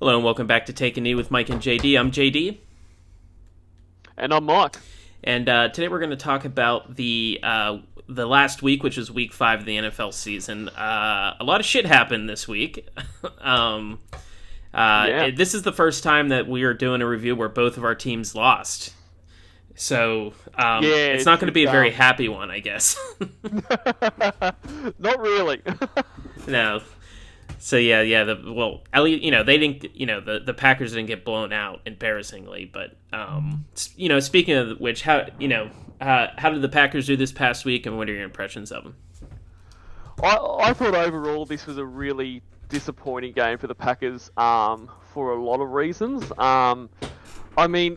Hello and welcome back to Take a Knee with Mike and JD. I'm JD. And I'm Mike. And today we're going to talk about the last week, which is week 5 of the NFL season. A lot of shit happened this week. This is the first time that we are doing a review where both of our teams lost. So it's not going to be a very happy one, I guess. Not really. No. So at least they didn't. The Packers didn't get blown out embarrassingly. But speaking of which, how did the Packers do this past week, and what are your impressions of them? I thought overall this was a really disappointing game for the Packers for a lot of reasons. I mean,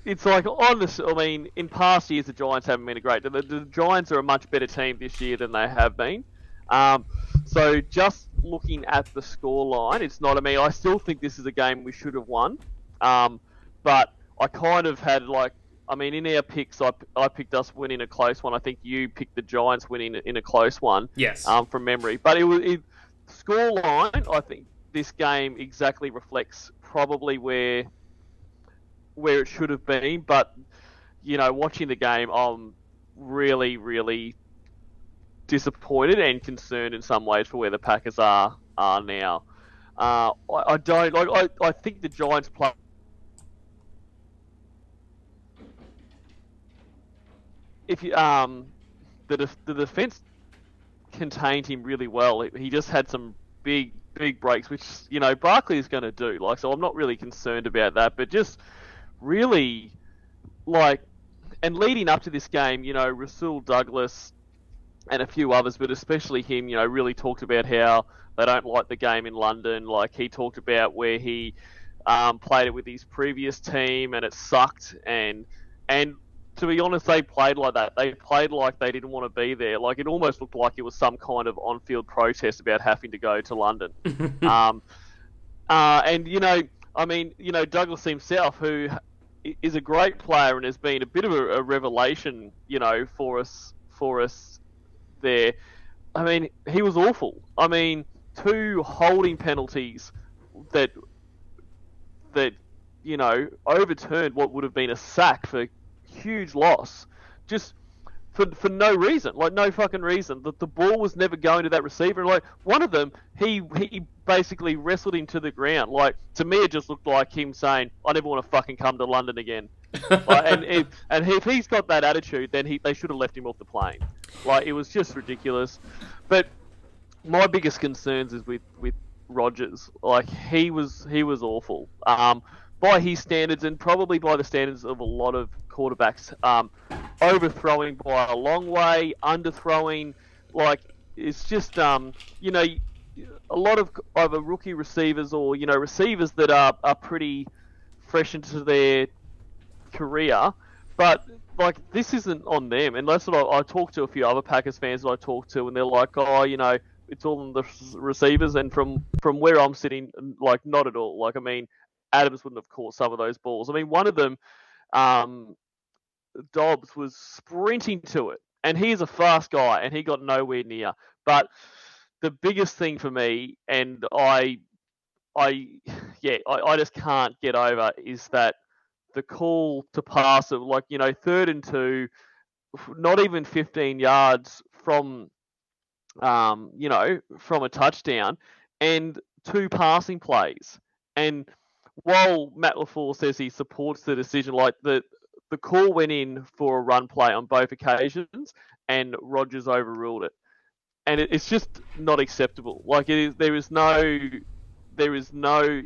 it's like in past years the Giants haven't been great. The Giants are a much better team this year than they have been. So just looking at the scoreline, it's not. I still think this is a game we should have won. But I kind of had in our picks, I picked us winning a close one. I think you picked the Giants winning in a close one. Yes. From memory, but scoreline. I think this game exactly reflects probably where it should have been. But watching the game, I'm really, really disappointed and concerned in some ways for where the Packers are now. I don't like. I think the Giants play. If you the defense contained him really well. He just had some big breaks, which Barkley is going to do. So I'm not really concerned about that. But just really and leading up to this game, Rasul Douglas and a few others, but especially him, really talked about how they don't like the game in London. He talked about where he played it with his previous team and it sucked. And to be honest, they played like that. They played like they didn't want to be there. It almost looked like it was some kind of on-field protest about having to go to London. Douglas himself, who is a great player and has been a bit of a revelation, for us there. He was awful. 2 holding penalties that overturned what would have been a sack for huge loss, just for no reason, no fucking reason. The ball was never going to that receiver. One of them, he basically wrestled him to the ground. To me, it just looked like him saying, "I never want to fucking come to London again." And if he's got that attitude, then they should have left him off the plane. It was just ridiculous. But my biggest concerns is with Rodgers. He was awful. By his standards and probably by the standards of a lot of quarterbacks, overthrowing by a long way, underthrowing, it's just a lot of either rookie receivers or receivers that are pretty fresh into their career, but this isn't on them. And that's what I talked to a few other Packers fans that I talked to, and they're like, "Oh, it's all on the receivers." And from where I'm sitting, not at all. Adams wouldn't have caught some of those balls. One of them, Dobbs, was sprinting to it, and he is a fast guy, and he got nowhere near. But the biggest thing for me, and I just can't get over, is that the call to pass of 3rd and 2, not even 15 yards from from a touchdown, and 2 passing plays. And while Matt LaFleur says he supports the decision, the call went in for a run play on both occasions, and Rodgers overruled it. And it's just not acceptable. There is no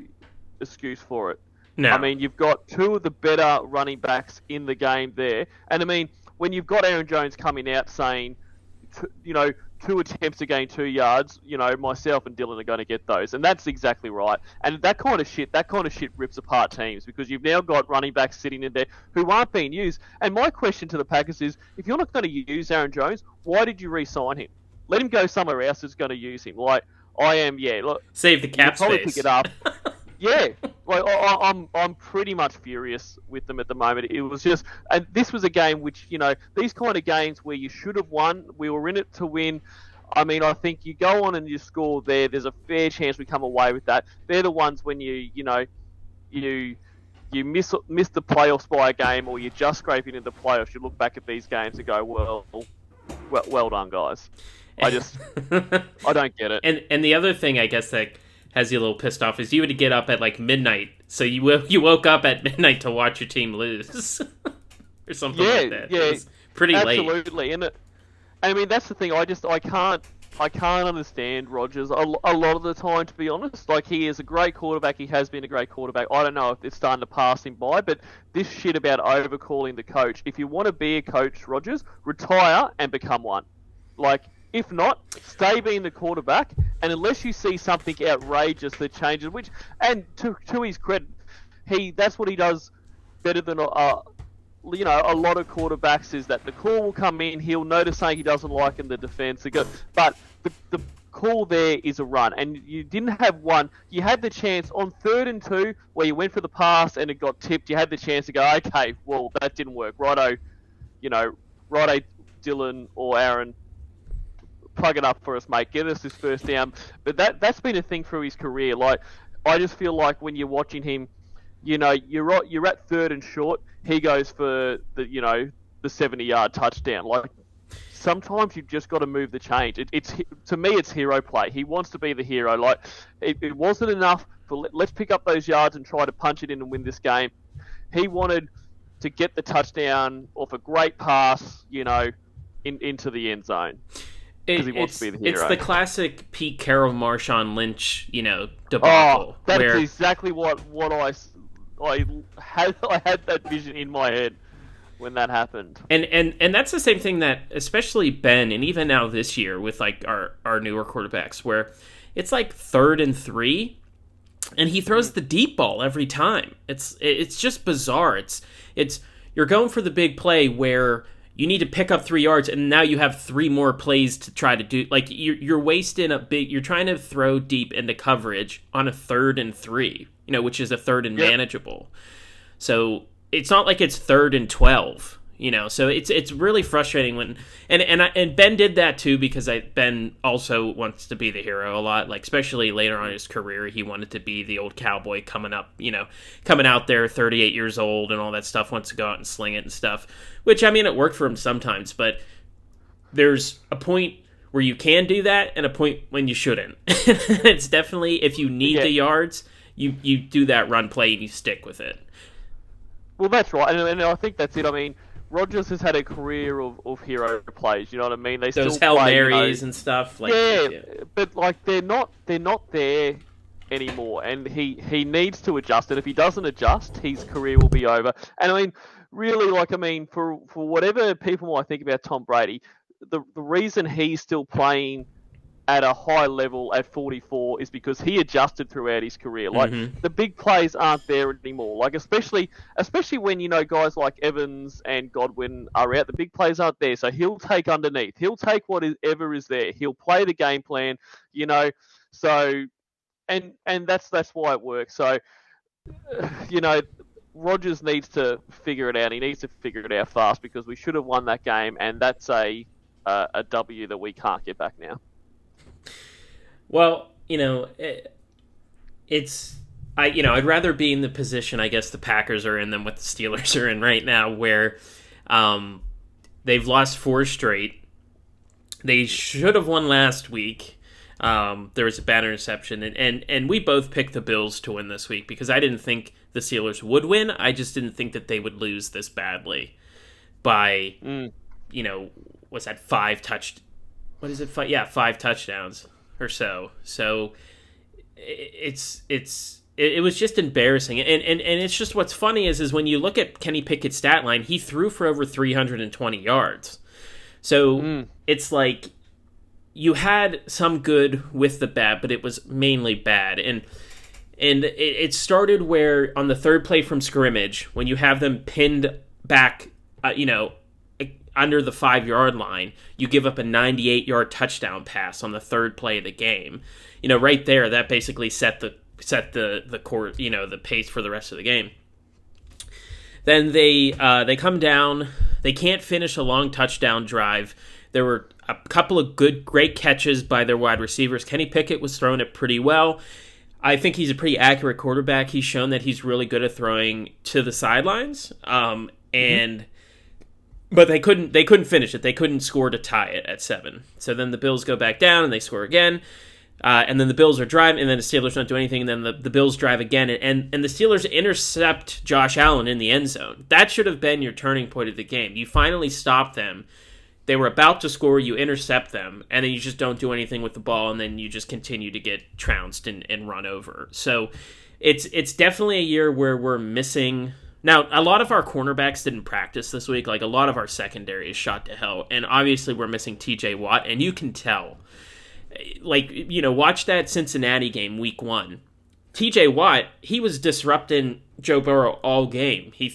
excuse for it. No. You've got 2 of the better running backs in the game there. And when you've got Aaron Jones coming out saying, 2 attempts to gain 2 yards, myself and Dylan are going to get those. And that's exactly right. And that kind of shit rips apart teams, because you've now got running backs sitting in there who aren't being used. And my question to the Packers is, if you're not going to use Aaron Jones, why did you re-sign him? Let him go somewhere else that's going to use him. Save the cap probably space. Pick it up. Yeah, I'm pretty much furious with them at the moment. It was just, and this was a game which, these kind of games where you should have won, we were in it to win. I mean, I think you go on and you score there. There's a fair chance we come away with that. They're the ones when you miss the playoffs by a game, or you just scraping into the playoffs. You look back at these games and go, well done, guys. I don't get it. And the other thing, I guess, that has you a little pissed off is you had to get up at like midnight, so you woke up at midnight to watch your team lose, or something like that. Yeah, it was pretty late. Absolutely, and I mean that's the thing. I can't understand Rodgers a lot of the time, to be honest. Like, he is a great quarterback. He has been a great quarterback. I don't know if it's starting to pass him by, but this shit about overcalling the coach. If you want to be a coach, Rodgers, retire and become one. Like, if not, stay being the quarterback, and unless you see something outrageous that changes, and to his credit, that's what he does better than a lot of quarterbacks, is that the call will come in, he'll notice something he doesn't like in the defense, but the call there is a run, and you didn't have one. You had the chance on 3rd and 2 where you went for the pass and it got tipped. You had the chance to go, okay, well, that didn't work. Righto, Dylan or Aaron, plug it up for us, mate. Get us this first down. But that's been a thing through his career. Like, I just feel like when you're watching him, you're at 3rd and short, he goes for the 70-yard touchdown. Like, sometimes you've just got to move the change. To me, it's hero play. He wants to be the hero. Like, it wasn't enough for let's pick up those yards and try to punch it in and win this game. He wanted to get the touchdown off a great pass, into the end zone. Because he wants to be the hero. It's the classic Pete Carroll, Marshawn Lynch, debacle. Oh, that's exactly what I had that vision in my head when that happened. And that's the same thing that especially Ben, and even now this year with like our newer quarterbacks, where it's like 3rd and 3 and he throws the deep ball every time. It's just bizarre. It's you're going for the big play where you need to pick up 3 yards, and now you have 3 more plays to try to do. Like, you're wasting you're trying to throw deep into coverage on a 3rd and 3, which is a 3rd and manageable. So it's not like it's 3rd and 12, So it's really frustrating when and Ben did that too, because Ben also wants to be the hero a lot. Like, especially later on in his career, he wanted to be the old cowboy coming out there 38 years old and all that stuff. Wants to go out and sling it and stuff. Which, I mean, it worked for him sometimes, but there's a point where you can do that and a point when you shouldn't. It's definitely, if you need the yards, you do that run play and you stick with it. Well, that's right, and I think that's it. I mean, Rodgers has had a career of hero plays. You know what I mean? Those Hail Marys and stuff. Like, but like they're not there anymore, and he needs to adjust. And if he doesn't adjust, his career will be over. And I mean, really, for whatever people might think about Tom Brady, the reason he's still playing at a high level at 44 is because he adjusted throughout his career. Like, the big plays aren't there anymore. Like, especially when, guys like Evans and Godwin are out, the big plays aren't there. So he'll take underneath. He'll take whatever is there. He'll play the game plan, So, and that's why it works. So, Rodgers needs to figure it out. He needs to figure it out fast, because we should have won that game, and that's a W that we can't get back now. Well, I'd rather be in the position, I guess, the Packers are in than what the Steelers are in right now, where they've lost 4 straight. They should have won last week. There was a bad interception, and we both picked the Bills to win this week, because I didn't think the Steelers would win. I just didn't think that they would lose this badly by, what's that, 5 touchdowns or so. So it was just embarrassing. And it's just, what's funny is when you look at Kenny Pickett's stat line, he threw for over 320 yards. So it's like, you had some good with the bad, but it was mainly bad. And it started where on the 3rd play from scrimmage, when you have them pinned back, under the 5-yard line, you give up a 98-yard touchdown pass on the 3rd play of the game. Right there, that basically set the court, the pace for the rest of the game. Then they come down. They can't finish a long touchdown drive. There were a couple of great catches by their wide receivers. Kenny Pickett was throwing it pretty well. I think he's a pretty accurate quarterback. He's shown that he's really good at throwing to the sidelines. But they couldn't finish it. They couldn't score to tie it at 7. So then the Bills go back down and they score again. And then the Bills are driving, and then the Steelers don't do anything, and then the Bills drive again, and the Steelers intercept Josh Allen in the end zone. That should have been your turning point of the game. You finally stop them. They were about to score, you intercept them, and then you just don't do anything with the ball, and then you just continue to get trounced and run over. So it's definitely a year where we're missing. Now, a lot of our cornerbacks didn't practice this week. Like, a lot of our secondary is shot to hell, and obviously we're missing TJ Watt, and you can tell. Like, watch that Cincinnati game week 1. TJ Watt, he was disrupting Joe Burrow all game. He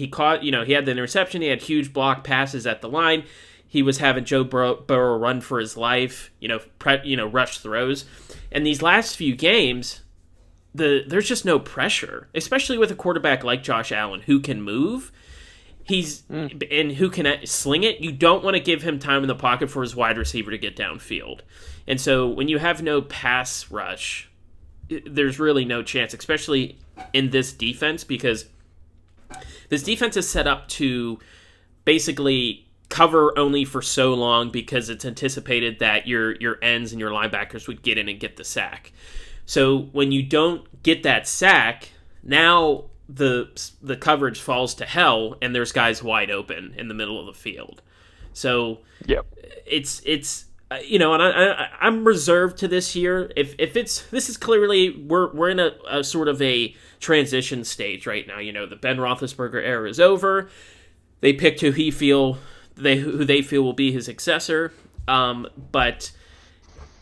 caught, he had the interception, he had huge block passes at the line. He was having Joe Burrow run for his life, rush throws. And these last few games, there's just no pressure, especially with a quarterback like Josh Allen who can move. And who can sling it. You don't want to give him time in the pocket for his wide receiver to get downfield. And so when you have no pass rush, there's really no chance, especially in this defense, because this defense is set up to basically cover only for so long because it's anticipated that your ends and your linebackers would get in and get the sack. So when you don't get that sack, now the coverage falls to hell and there's guys wide open in the middle of the field. So it's and I'm reserved to this year. If this is clearly we're in a sort of a transition stage right now. The Ben Roethlisberger era is over. They picked who they feel will be his successor. But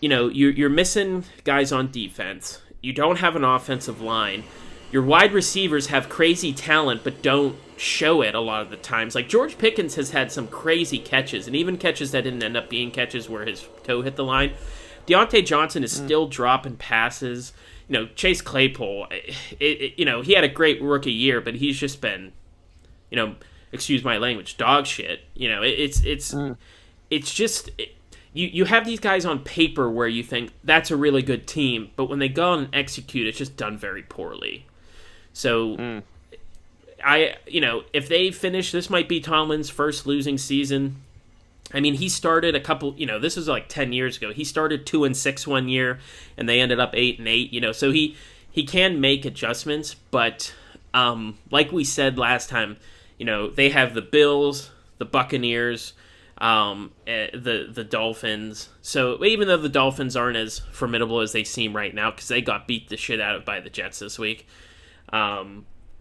you're missing guys on defense. You don't have an offensive line. Your wide receivers have crazy talent, but don't show it a lot of the times. Like, George Pickens has had some crazy catches, and even catches that didn't end up being catches where his toe hit the line. Deontay Johnson is still dropping passes. Chase Claypool, he had a great rookie year, but he's just been, excuse my language, dog shit. It's just... You have these guys on paper where you think that's a really good team, but when they go and execute, it's just done very poorly. So, if they finish, this might be Tomlin's first losing season. I mean, he started a couple, this was like 10 years ago. He started 2-6 one year, and they ended up 8-8. So he can make adjustments, but like we said last time, they have the Bills, the Buccaneers, the Dolphins. So even though the Dolphins aren't as formidable as they seem right now, because they got beat the shit out of by the Jets this week,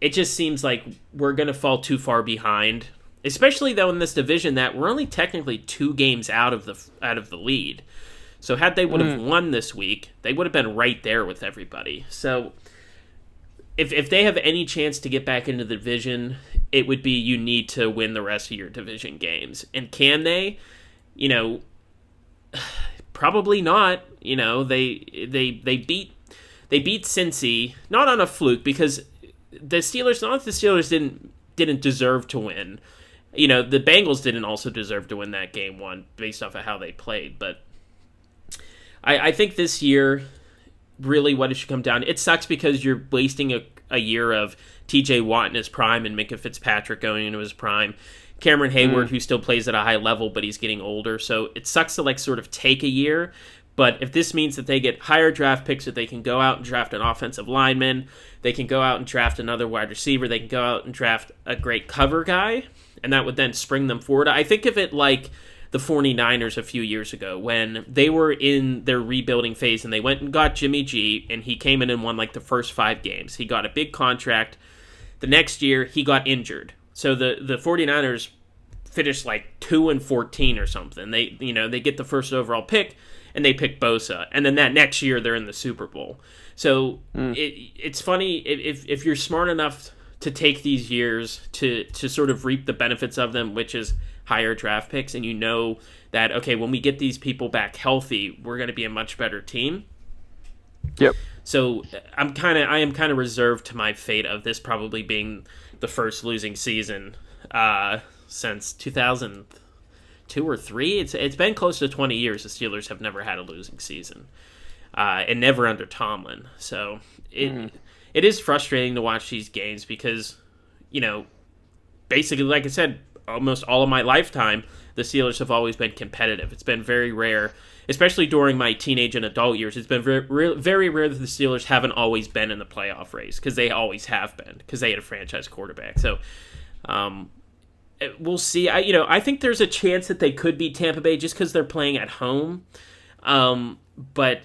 it just seems like we're going to fall too far behind, especially though in this division that we're only technically 2 games out of the lead. So had they would have won this week, they would have been right there with everybody. So if they have any chance to get back into the division, it would be you need to win the rest of your division games. And can they? Probably not. They beat Cincy, not on a fluke, because the Steelers didn't deserve to win. The Bengals didn't also deserve to win that game 1 based off of how they played. But I think this year, really what it should come down, it sucks because you're wasting a year of TJ Watt in his prime and Minka Fitzpatrick going into his prime. Cameron Hayward, who still plays at a high level, but he's getting older. So it sucks to sort of take a year. But if this means that they get higher draft picks, that they can go out and draft an offensive lineman, they can go out and draft another wide receiver, they can go out and draft a great cover guy, and that would then spring them forward. I think of it like the 49ers a few years ago when they were in their rebuilding phase and they went and got Jimmy G, and he came in and won the first 5 games. He got a big contract. The next year, he got injured. So the 49ers finished 2-14 or something. They get the first overall pick, and they pick Bosa. And then that next year, they're in the Super Bowl. So it's funny, if you're smart enough to take these years to sort of reap the benefits of them, which is higher draft picks, and that, okay, when we get these people back healthy, we're going to be a much better team. Yep. So I am kind of reserved to my fate of this probably being the first losing season since 2000, 2 or 3. It's been close to 20 years. The Steelers have never had a losing season, and never under Tomlin. So it is frustrating to watch these games because, basically, like I said, almost all of my lifetime, the Steelers have always been competitive. It's been very rare, especially during my teenage and adult years. It's been very rare that the Steelers haven't always been in the playoff race, because they always have been, because they had a franchise quarterback. So we'll see. I think there's a chance that they could beat Tampa Bay just because they're playing at home. But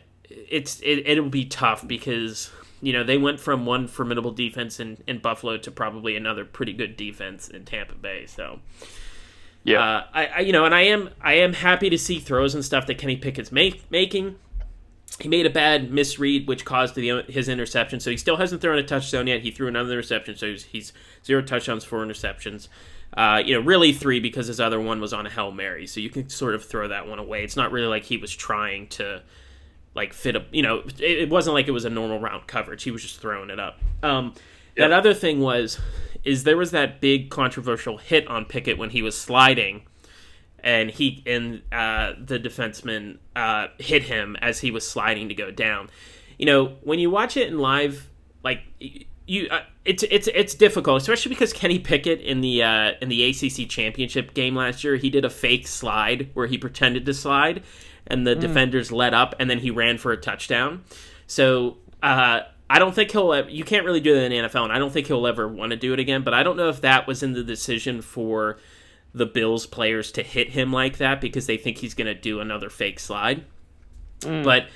it'll be tough because they went from one formidable defense in Buffalo to probably another pretty good defense in Tampa Bay. So yeah, I am happy to see throws and stuff that Kenny Pickett's making. He made a bad misread, which caused his interception. So he still hasn't thrown a touchdown yet. He threw another interception, so he's 0 touchdowns, 4 interceptions. Really 3 because his other one was on a Hail Mary. So you can sort of throw that one away. It's not really like he was trying to fit up. It wasn't like it was a normal route coverage. He was just throwing it up. That other thing there was that big controversial hit on Pickett when he was sliding, and the defenseman hit him as he was sliding to go down. When you watch it in live, like it's difficult, especially because Kenny Pickett in the ACC championship game last year, he did a fake slide where he pretended to slide, and the defenders let up, and then he ran for a touchdown. So I don't think you can't really do that in the NFL, and I don't think he'll ever want to do it again. But I don't know if that was in the decision for the Bills players to hit him like that because they think he's going to do another fake slide. But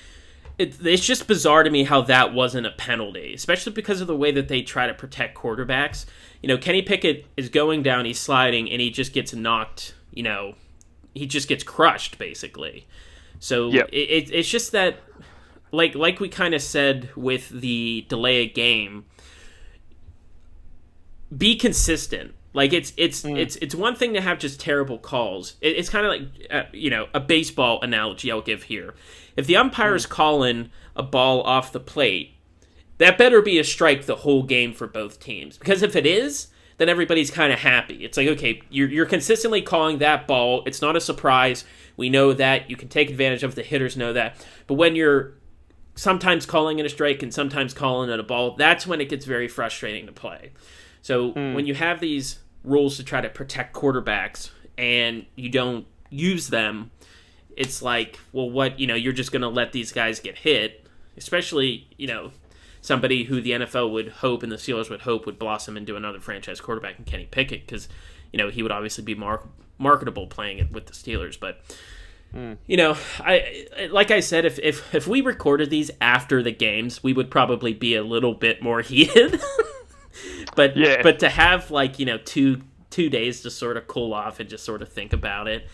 it's just bizarre to me how that wasn't a penalty, especially because of the way that they try to protect quarterbacks. Kenny Pickett is going down, he's sliding, and he just gets knocked, he just gets crushed, basically. So it's just that, like we kind of said with the delay of game, be consistent. Like it's one thing to have just terrible calls. It's kind of like a baseball analogy I'll give here. If the umpire's calling a ball off the plate, that better be a strike the whole game for both teams. Because if it is, then everybody's kind of happy. It's like, okay, you're consistently calling that ball. It's not a surprise. We know that. You can take advantage of, the hitters know that. But when you're sometimes calling it a strike and sometimes calling it a ball, that's when it gets very frustrating to play. So when you have these rules to try to protect quarterbacks and you don't use them, it's like, well, what, you're just going to let these guys get hit, especially, somebody who the NFL would hope and the Steelers would hope would blossom into another franchise quarterback in Kenny Pickett, because, he would obviously be marketable playing it with the Steelers. But, like I said, if we recorded these after the games, we would probably be a little bit more heated. But to have 2 days to sort of cool off and just sort of think about it,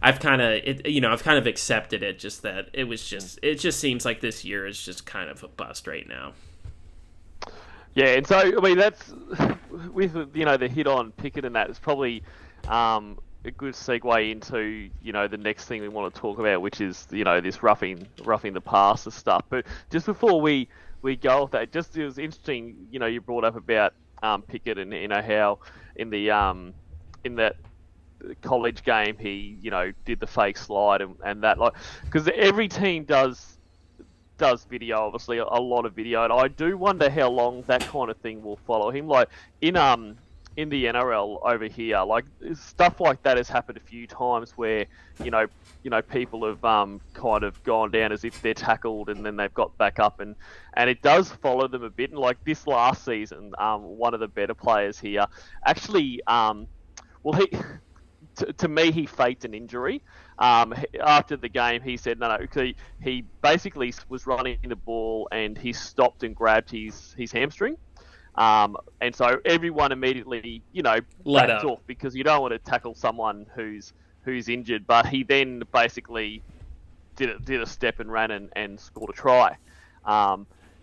I've kind of accepted it. Just that it just seems like this year is just kind of a bust right now. Yeah, and so I mean that's with the hit on Pickett, and that is probably a good segue into the next thing we want to talk about, which is this roughing the passer stuff. But just before we go off that, it was interesting. You brought up about Pickett and how in that college game he did the fake slide and that, because every team does video, obviously a lot of video, and I do wonder how long that kind of thing will follow him. Like in the NRL over here, like stuff like that has happened a few times where people have kind of gone down as if they're tackled and then they've got back up, and it does follow them a bit. And like this last season, one of the better players here actually, to me, he faked an injury. After the game, he said no. He basically was running the ball and he stopped and grabbed his hamstring. And so everyone immediately, backed off, because you don't want to tackle someone who's injured. But he then basically did a step and ran and scored a try.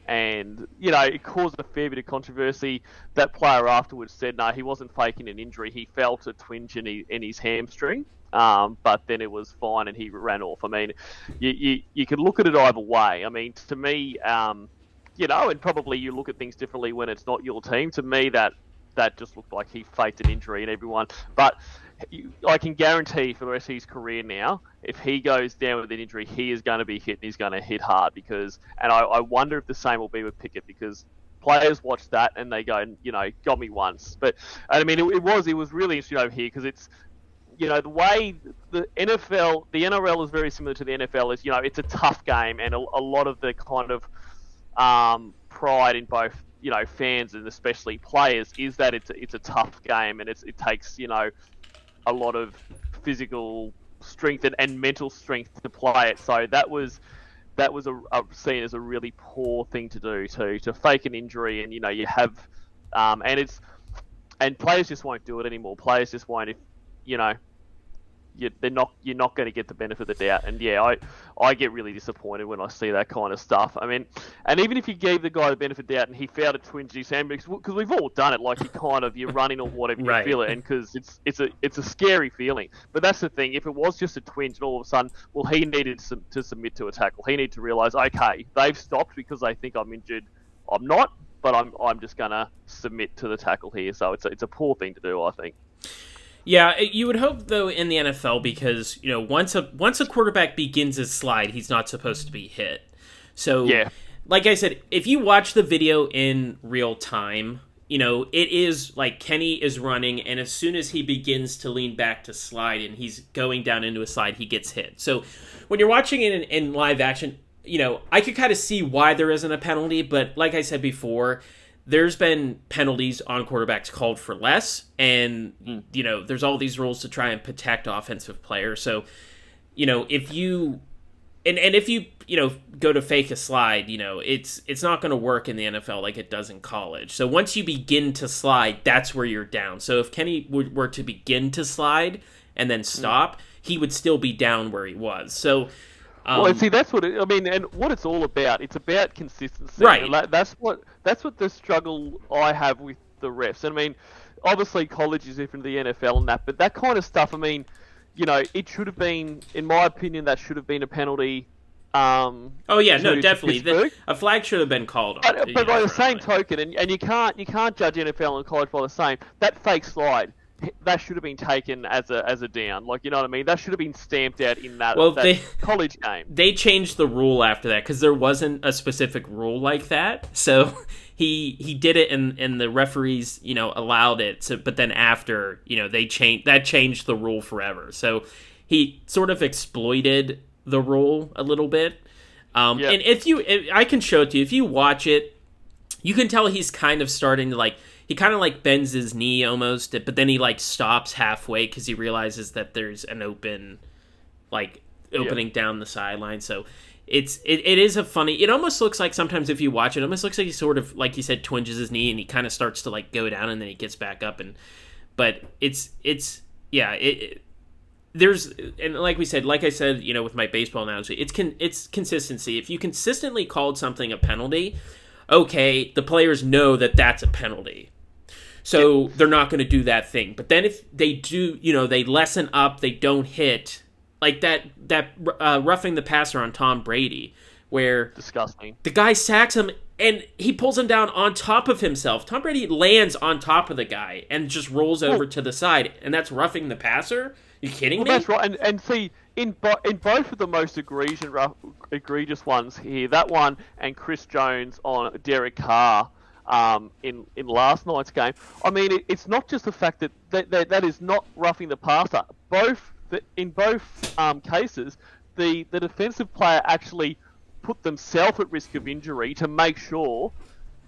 And it caused a fair bit of controversy. That player afterwards said, no, he wasn't faking an injury. He felt a twinge in his hamstring, but then it was fine and he ran off. I mean, you could look at it either way. I mean, to me, and probably you look at things differently when it's not your team. To me, that that just looked like he faked an injury and everyone. But I can guarantee for the rest of his career now, if he goes down with an injury, he is going to be hit and he's going to hit hard and I wonder if the same will be with Pickett because players watch that and they go, got me once. But I mean, it was really interesting over here because it's, the way the NRL is very similar to the NFL is, it's a tough game and a lot of the kind of pride in both, fans and especially players is that it's a tough game and it takes, a lot of physical strength and mental strength to play it. So that was seen as a really poor thing to do to fake an injury and you have and players just won't do it anymore. Players just won't if you're not going to get the benefit of the doubt. And yeah, I get really disappointed when I see that kind of stuff. I mean, and even if you gave the guy the benefit of the doubt and he fouled a twinge his hand, because we've all done it, like you're running or whatever, you feel it, and because it's a scary feeling. But that's the thing. If it was just a twinge and all of a sudden, well, he needed to submit to a tackle. He needed to realise, okay, they've stopped because they think I'm injured. I'm not, but I'm just going to submit to the tackle here. So it's a poor thing to do, I think. Yeah, you would hope though in the NFL because once a quarterback begins his slide, he's not supposed to be hit. So, like I said, if you watch the video in real time, it is like Kenny is running, and as soon as he begins to lean back to slide and he's going down into a slide, he gets hit. So, when you're watching it in live action, I could kind of see why there isn't a penalty, but like I said before, there's been penalties on quarterbacks called for less, and there's all these rules to try and protect offensive players. So, if you if you go to fake a slide, it's not going to work in the NFL like it does in college. So once you begin to slide, that's where you're down. So if Kenny were to begin to slide and then stop, he would still be down where he was. So. Well, and see, that's what and what it's all about. It's about consistency. Right. And that's what the struggle I have with the refs. And I mean, obviously, college is different to the NFL and that, but that kind of stuff. I mean, it should have been, in my opinion, that should have been a penalty. Oh yeah, no, definitely. A flag should have been called on. But by the same token, and you can't judge NFL and college by the same. That fake slide. That should have been taken as a down. Like, you know what I mean? That should have been stamped out in that college game. They changed the rule after that because there wasn't a specific rule like that. So he did it and the referees, allowed it. So, but then after, they changed the rule forever. So he sort of exploited the rule a little bit. And I can show it to you. If you watch it, you can tell he's kind of starting to he kind of bends his knee almost, but then he stops halfway because he realizes that there's an opening down the sideline. So it is a funny. It almost looks like sometimes if you watch it, almost looks like he sort of, like you said, twinges his knee and he kind of starts to go down and then he gets back up but there's, and like I said, with my baseball analogy, it's consistency. If you consistently called something a penalty, okay, the players know that that's a penalty. So they're not going to do that thing. But then if they do, they lessen up, they don't hit, like that roughing the passer on Tom Brady, where disgusting. The guy sacks him and he pulls him down on top of himself. Tom Brady lands on top of the guy and just rolls over to the side, and that's roughing the passer? You kidding me? That's right. And see, in both of the most egregious ones here, that one and Chris Jones on Derek Carr, in last night's game. I mean, it's not just the fact that is not roughing the passer. In both cases, the defensive player actually put themselves at risk of injury to make sure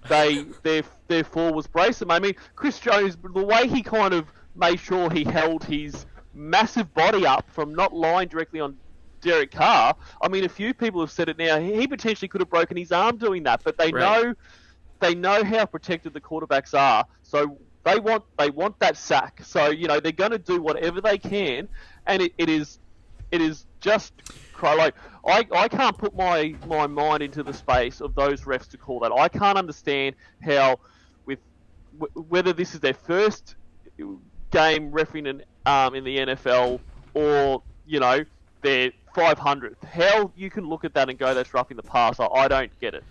their fall was braced. I mean, Chris Jones, the way he kind of made sure he held his massive body up from not lying directly on Derek Carr. I mean, a few people have said it now. He potentially could have broken his arm doing that, but they know how protected the quarterbacks are. So they want that sack. So they're going to do whatever they can, and it is just like I can't put my mind into the space of those refs to call that. I can't understand how whether this is their first game refereeing in the NFL or their 500th. How you can look at that and go, that's roughing the passer, I don't get it.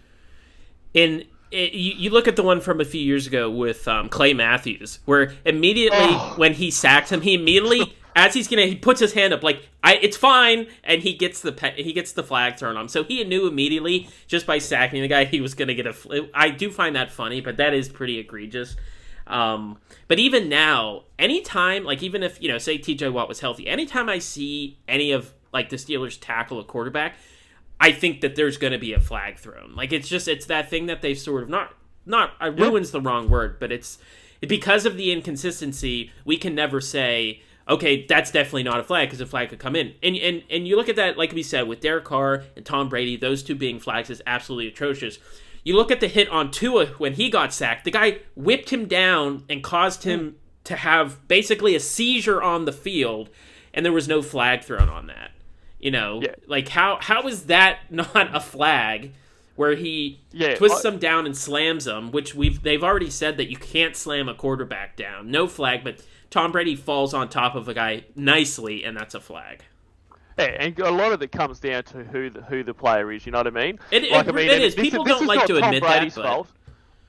And You look at the one from a few years ago with Clay Matthews, where immediately when he sacks him, he immediately, as he puts his hand up like, it's fine, and he gets the flag thrown on him. So he knew immediately just by sacking the guy he was going to get I do find that funny, but that is pretty egregious. But even now, anytime, like even if, say TJ Watt was healthy, anytime I see any of like the Steelers tackle a quarterback, I think that there's going to be a flag thrown. Like it's that thing that they've sort of ruins the wrong word, but it's because of the inconsistency. We can never say, okay, that's definitely not a flag because a flag could come in. And you look at that, like we said, with Derek Carr and Tom Brady, those two being flags is absolutely atrocious. You look at the hit on Tua when he got sacked. The guy whipped him down and caused him to have basically a seizure on the field, and there was no flag thrown on that. Like how is that not a flag where he twists him down and slams him, which they've already said that you can't slam a quarterback down. No flag, but Tom Brady falls on top of a guy nicely, and that's a flag. Yeah, and a lot of it comes down to who the player is, you know what I mean? It is. People don't like to admit that, but... fault.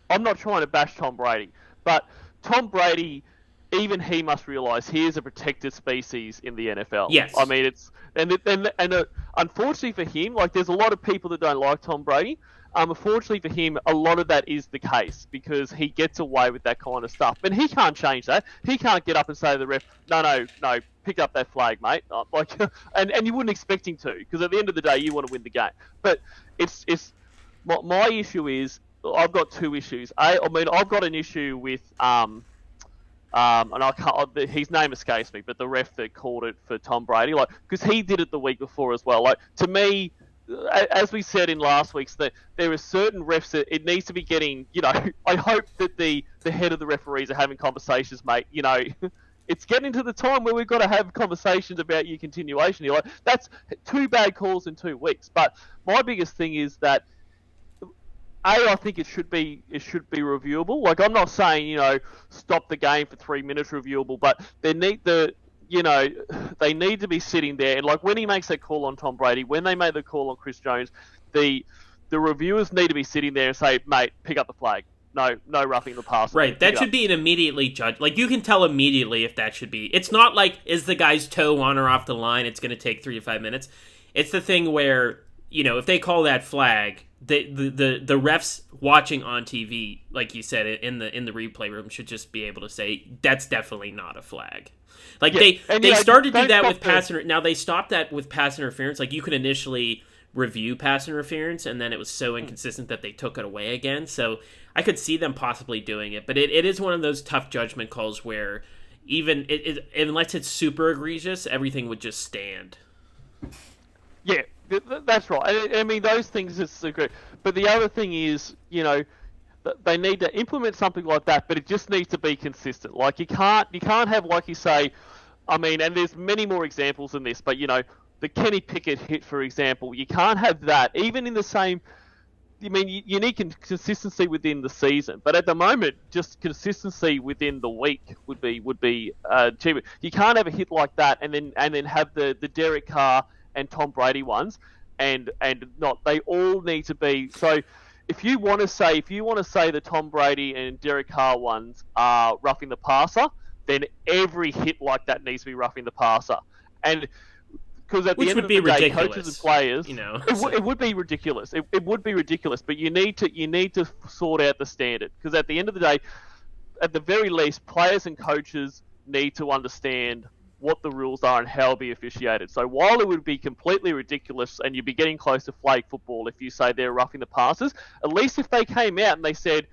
I'm not trying to bash Tom Brady, but Tom Brady, even he must realise he is a protected species in the NFL. Yes. I mean, it's... And unfortunately for him, like there's a lot of people that don't like Tom Brady. Unfortunately for him, a lot of that is the case because he gets away with that kind of stuff. But he can't change that. He can't get up and say to the ref, no, pick up that flag, mate. And you wouldn't expect him to because at the end of the day, you want to win the game. But it's my issue is I've got two issues. I've got an issue with and I can't, his name escapes me, but the ref that called it for Tom Brady, like, because he did it the week before as well. Like, to me, as we said in last week's, that there are certain refs that it needs to be getting, I hope that the head of the referees are having conversations, mate, it's getting to the time where we've got to have conversations about your continuation. You're like, that's 2 bad calls in 2 weeks. But my biggest thing is that, I think it should be reviewable. Like, I'm not saying, stop the game for 3 minutes reviewable, but they need to be sitting there. And like when he makes that call on Tom Brady, when they make the call on Chris Jones, the reviewers need to be sitting there and say, mate, pick up the flag. No roughing the passer. Right, that should be an immediately judged. Like, you can tell immediately if that should be. It's not like, is the guy's toe on or off the line, it's going to take 3 to 5 minutes. It's the thing where, if they call that flag, the refs watching on TV, like you said, in the replay room should just be able to say, that's definitely not a flag. Like, they started to do that with pass interference. Now, they stopped that with pass interference. Like, you could initially review pass interference, and then it was so inconsistent that they took it away again. So I could see them possibly doing it, but it is one of those tough judgment calls where even unless it's super egregious, everything would just stand. Yeah, that's right. I mean, those things are so good. But the other thing is, they need to implement something like that, but it just needs to be consistent. Like, you can't have, like you say, I mean, and there's many more examples than this, but, the Kenny Pickett hit, for example, you can't have that, even in the same... I mean, you need consistency within the season, but at the moment, just consistency within the week would be cheaper. You can't have a hit like that and then have the Derek Carr and Tom Brady ones, and not. They all need to be. So, if you want to say the Tom Brady and Derek Carr ones are roughing the passer, then every hit like that needs to be roughing the passer, and. Because at the end of the day, coaches and players, it would be ridiculous. It would be ridiculous, but you need to sort out the standard. Because at the end of the day, at the very least, players and coaches need to understand what the rules are and how it'll be officiated. So while it would be completely ridiculous and you'd be getting close to flag football if you say they're roughing the passes, at least if they came out and they said,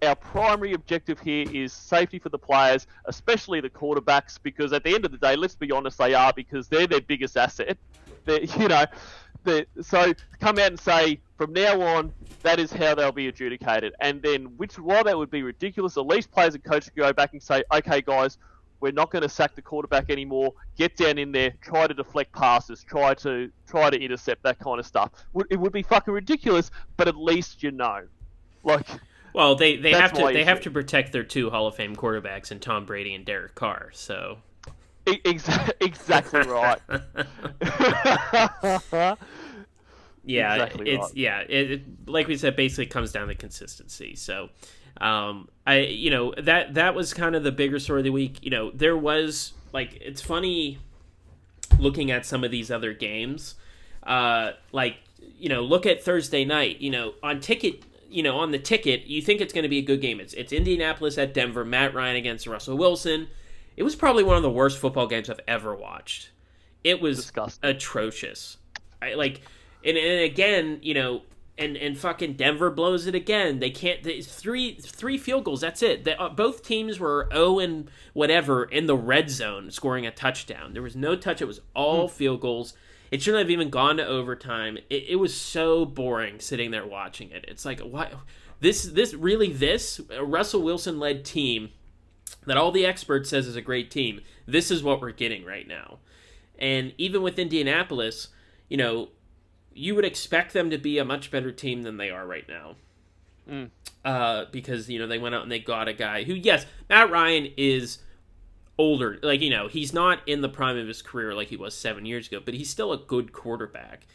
our primary objective here is safety for the players, especially the quarterbacks, because at the end of the day, let's be honest, they are, because they're their biggest asset. So come out and say, from now on, that is how they'll be adjudicated. And then, while that would be ridiculous, at least players and coaches can go back and say, okay, guys, we're not going to sack the quarterback anymore. Get down in there, try to deflect passes, try to intercept, that kind of stuff. It would be fucking ridiculous, but at least Well, they have to protect their 2 Hall of Fame quarterbacks in Tom Brady and Derek Carr. So exactly right. Yeah, Exactly it's right. like we said, basically comes down to consistency. So, that was kind of the bigger story of the week. There was like it's funny looking at some of these other games, look at Thursday night. On the ticket, you think it's going to be a good game. It's Indianapolis at Denver. Matt Ryan against Russell Wilson. It was probably one of the worst football games I've ever watched. It was Disgusting. atrocious. And again, and fucking Denver blows it again. They can't. Three field goals. That's it. Both teams were 0 and whatever in the red zone, scoring a touchdown. There was no touch. It was all field goals. It shouldn't have even gone to overtime. It was so boring sitting there watching it. It's like, why this Russell Wilson led team that all the experts says is a great team. This is what we're getting right now. And even with Indianapolis, you would expect them to be a much better team than they are right now. Because, they went out and they got a guy who, yes, Matt Ryan is older. He's not in the prime of his career like he was 7 years ago, but he's still a good quarterback.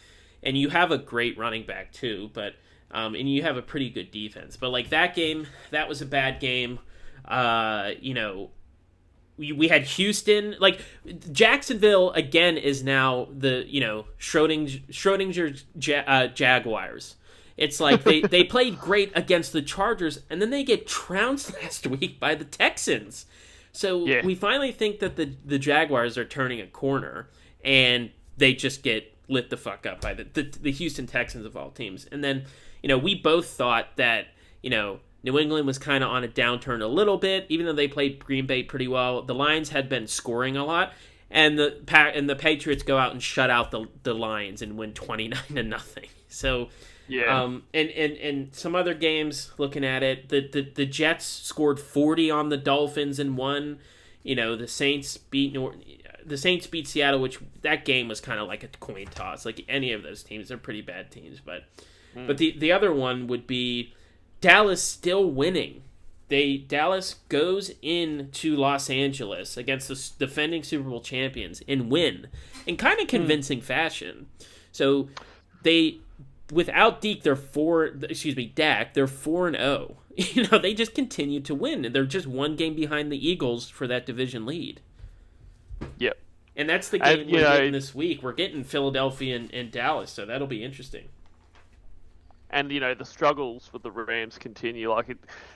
And you have a great running back, too, but and you have a pretty good defense. But, that game, that was a bad game. We had Houston, Jacksonville again is now the Schrodinger's Jaguars. It's like they played great against the Chargers and then they get trounced last week by the Texans. So we finally think that the Jaguars are turning a corner and they just get lit the fuck up by the Houston Texans of all teams. And then we both thought that New England was kind of on a downturn a little bit, even though they played Green Bay pretty well. The Lions had been scoring a lot, and the Patriots go out and shut out the Lions and win 29-0. So, and some other games. Looking at it, the Jets scored 40 on the Dolphins and won. The Saints beat Seattle, which that game was kind of like a coin toss. Like any of those teams, they're pretty bad teams, but the other one would be Dallas still winning. Dallas goes into Los Angeles against the defending Super Bowl champions and win in kind of convincing fashion. So without Dak, they're 4-0. They just continue to win, and they're just one game behind the Eagles for that division lead. Yep. And that's the game we're getting this week. We're getting Philadelphia and Dallas, so that'll be interesting. And, the struggles for the Rams continue.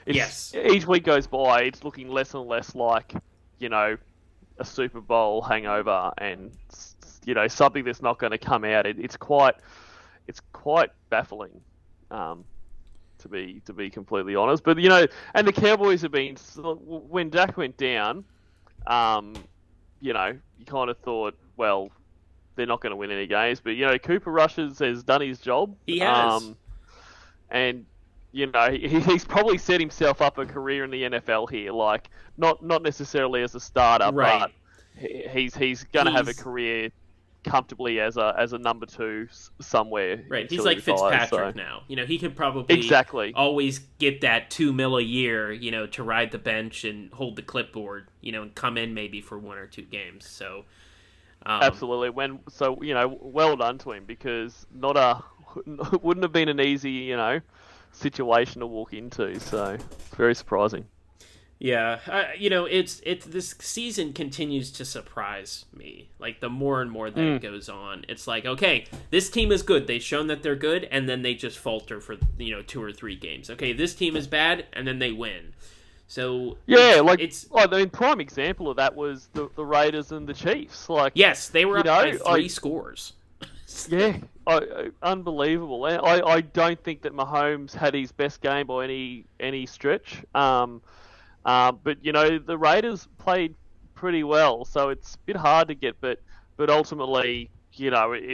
Yes. Each week goes by, it's looking less and less like, a Super Bowl hangover and, something that's not going to come out. It's quite baffling, to be completely honest. But, and the Cowboys have been, when Dak went down, you kind of thought, well, they're not going to win any games. But, Cooper Rush has done his job. He has. And, he's probably set himself up a career in the NFL here. Not necessarily as a starter, right. But he's going to have a career comfortably as a number 2 somewhere. Right, he's like Fitzpatrick now. He could probably always get that $2 million a year, to ride the bench and hold the clipboard, and come in maybe for 1 or 2 games. So absolutely. Well done to him, because wouldn't have been an easy, situation to walk into. So it's very surprising. Yeah, it's this season continues to surprise me. The more and more that it goes on, it's like, okay, this team is good. They've shown that they're good, and then they just falter for 2 or 3 games. Okay, this team is bad, and then they win. So prime example of that was the Raiders and the Chiefs. Yes, they were up by 3 scores. Yeah, unbelievable. I don't think that Mahomes had his best game by any stretch. But the Raiders played pretty well, so it's a bit hard to get. But ultimately,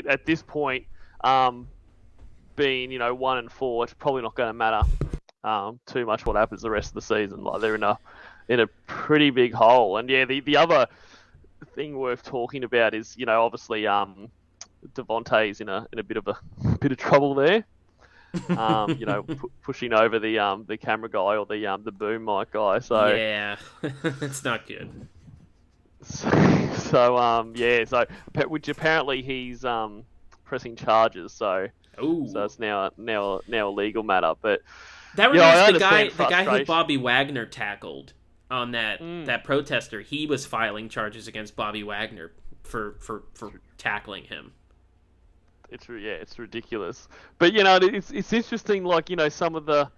at this point, being 1-4, it's probably not going to matter too much what happens the rest of the season. They're in a pretty big hole. And the other thing worth talking about is obviously Devontae's in a bit of trouble there. Pushing over the camera guy or the boom mic guy. So yeah, it's not good. So which apparently he's pressing charges. So So Oh, it's now a legal matter. But that yeah, I reminds understand the guy who frustration. Bobby Wagner tackled on Mm. that protester. He was filing charges against Bobby Wagner for tackling him. It's ridiculous. But you know, it's interesting. Like you know, some of the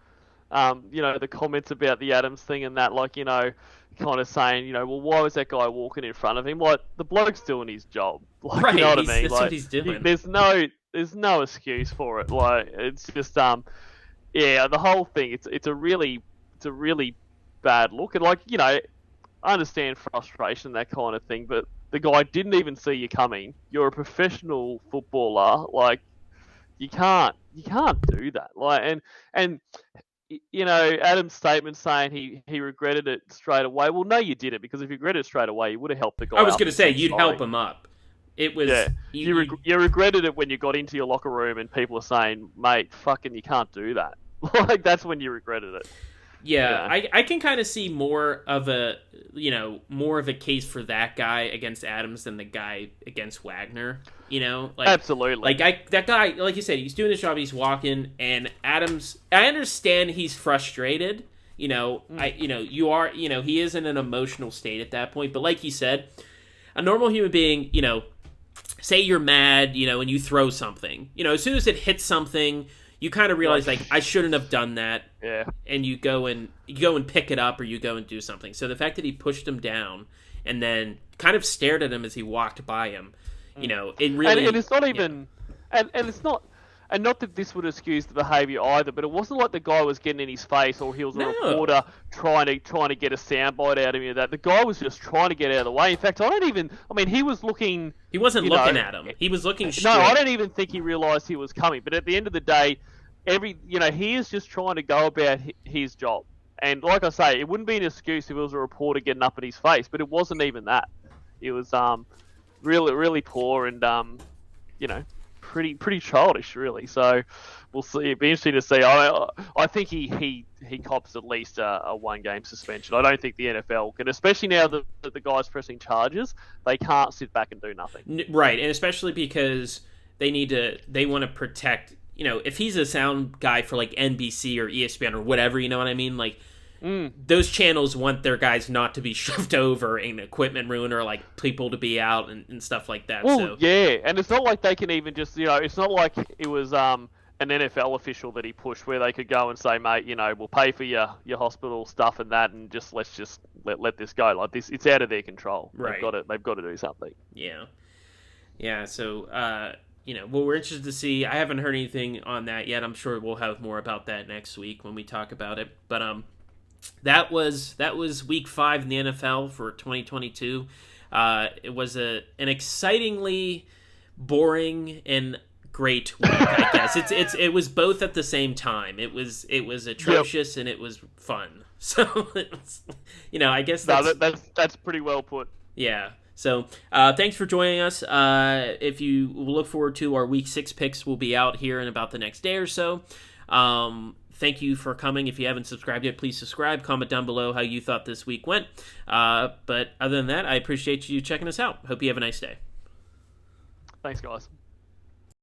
you know, the comments about the Adams thing and that, like you know, kind of saying, you know, well, why was that guy walking in front of him? Like the bloke's doing his job. Like you know Right, what I mean? that's what Like he's doing. there's no excuse for it. Like it's just yeah, the whole thing. It's a really bad look. And like you know, I understand frustration, that kind of thing, but the guy didn't even see you coming. You're a professional footballer. Like you can't do that. Like and you know, Adam's statement saying he regretted it straight away. Well, no, you didn't, because if you regretted it straight away, you would have helped the guy I was up gonna and say said you'd sorry. help him up. It was Yeah, you regretted it when you got into your locker room and people are saying, "Mate, fucking, you can't do that." Like that's when you regretted it. Yeah, Yeah, I can kind of see more of a more of a case for that guy against Adams than the guy against Wagner. You know, absolutely. that guy, like you said, he's doing his job. He's walking, and Adams. I understand he's frustrated. He is in an emotional state at that point. But like you said, a normal human being, say you're mad, and you throw something. As soon as it hits something, you kind of realize like I shouldn't have done that. Yeah. And you go and pick it up, or you go and do something. So the fact that he pushed him down and then kind of stared at him as he walked by him, it really. And it's not even, and it's not, and not that this would excuse the behaviour either, but it wasn't like the guy was getting in his face or he was a reporter trying to get a soundbite out of him. That the guy was just trying to get out of the way. In fact, he was looking. He wasn't looking at him. He was looking straight. No, I don't even think he realised he was coming. But at the end of the day, he is just trying to go about his job. And like I say, it wouldn't be an excuse if it was a reporter getting up in his face, but it wasn't even that. It was really, really poor and pretty childish, really. So we'll see. It'd be interesting to see. I think he cops at least a 1-game suspension. I don't think the NFL can, especially now that the guy's pressing charges, they can't sit back and do nothing. Right, and especially because they want to protect. If he's a sound guy for like NBC or ESPN or whatever, you know what I mean? Like, those channels want their guys not to be shoved over in equipment room or like people to be out and stuff like that. Well, so yeah, and it's not like they can even just, it's not like it was an NFL official that he pushed where they could go and say, mate, we'll pay for your hospital stuff and that, and let's just let this go. Like this, it's out of their control. Right. They've got to do something. Yeah. So, well, we're interested to see. I haven't heard anything on that yet. I'm sure we'll have more about that next week when we talk about it. But that was week 5 in the NFL for 2022. It was an excitingly boring and great week, I guess. It was both at the same time. It was atrocious and it was fun. So it was, I guess that's pretty well put. Yeah. So, thanks for joining us. If you look forward to our Week 6 picks, will be out here in about the next day or so. Thank you for coming. If you haven't subscribed yet, please subscribe. Comment down below how you thought this week went. But other than that, I appreciate you checking us out. Hope you have a nice day. Thanks, guys.